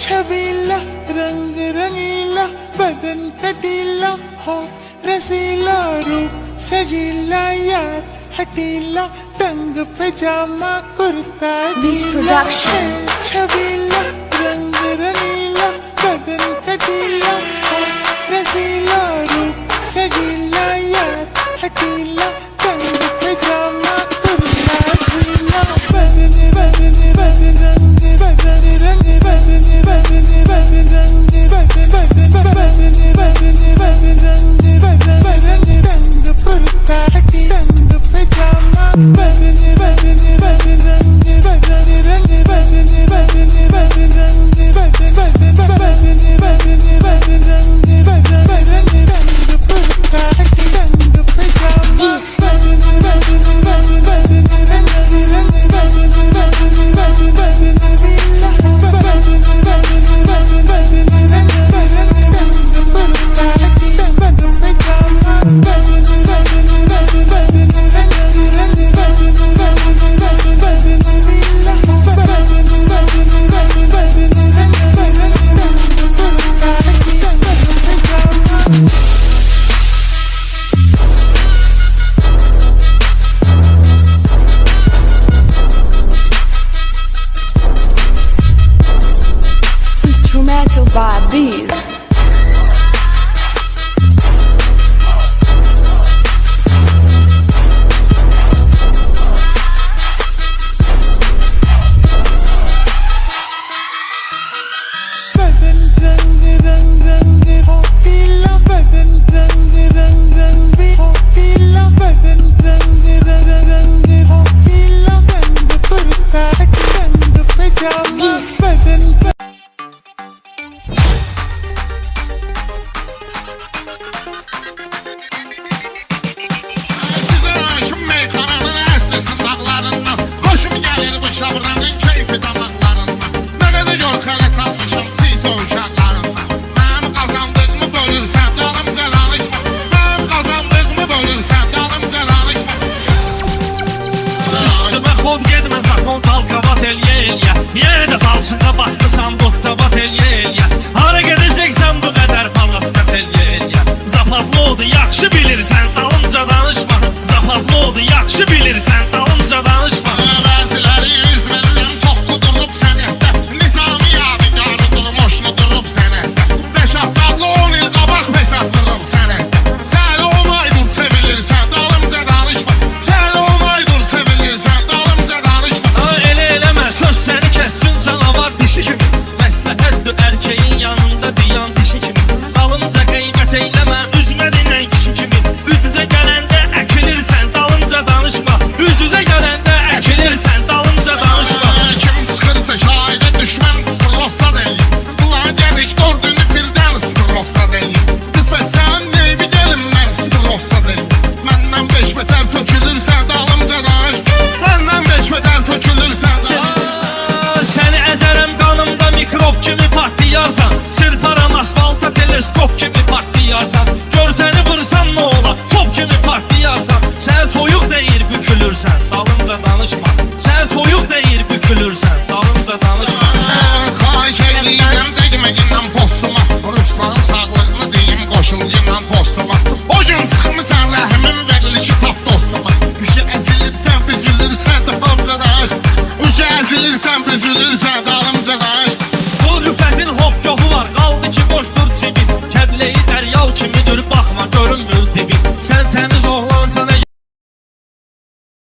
छबीला रंग रंगीला बदन कटीला हो रसीला रूप सजीला यार हटीला टंग पजामा कुर्ता छबीला रंग रंगीला बदन कटीला हो रसीला रूप सजीला यार हटीला टंग पजामा कुर्ता छबीला बदन बदन बदन रंग बदन रंग बदन बदन बदन रंग बदन बदन बदन बदन बदन रंग बदन बदन रंग कुर्ता टंग पजामा बदन बदन बदन रंग बदन रंग बदन बदन बदन रंग बदन बदन बदन बदन बदन रंग बदन बदन रंग कुर्ता टंग पजामा बदन बदन बदन बदन रंग रंग बदन बदन बदन बदन बिल्ला बदन बदन बदन बदन रंग बदन रंग कुर्ता टंग पजामा बदन बदन बदन बदन रंग रंग बदन बदन बदन बदन बिल्ला बदन बदन बदन बदन रंग बदन रंग कुर्ता टंग पजामा Instrumental by Bees. बदन रंग रंग रंग हो पीला बदन रंग रंग रंग भी हो पीला बदन रंग रंग रंग हो पीला रंग कुर्ता रंग पजामा बदन Size aşım meyxananın əsrsin dağlarından Xoşum gəlir bu şabranın keyfi damaqlarından Mənə də gör xələt almışam çito uşaqlarından Mənim qazandığımı bölürsən dalımca danışma Mənim qazandığımı bölürsən dalımca danışma Üstümə xod gedmə zakon talqavat elyə elyə Yenə də balçında batmısan botsavat elyə elyə Hara gedəcəksən bu qədər falasqat elyə elyə Zafatlı oldu yaxşı bilirsən dalımca danışma Zafatlı oldu yaxşı bilirsən dalımca danışma Bəziləri yüz verirəm çox qudurub sənətdə Nizami yadigarı durmuşlu durub sənətdə Beşatlarlı 10 il qabaq pesatlılıb sənətdə Çəli olmaydır sevilirsən dalımca danışma Çəli olmaydır sevilirsən dalımca danışma Elə eləmə söz səni kəssin canavar dişi kimi Məsləhətdir erkeğin yanında diyan dişi kimi Dalımca qeybət eyləmə üzmə dinən kişi kimi Üz-üzə gələndə əkilirsən dalımca danışma Üz-üzə gələndə əkilirsən dalımca danışma Kim çıxırsa şahidə düşmən sıfırlasa deyil Qılan gərik dördünü birdən sıfırlasa deyil Qıfət sən neybi gəlin mən sıfırlasa deyil Məndən 5 metər tökülürsən dalımca danış Məndən 5 metər tökülürsən Səni əzərəm qanımda mikrop kimi partlayarsan Çırparam asfalta teleskop kimi partlayarsan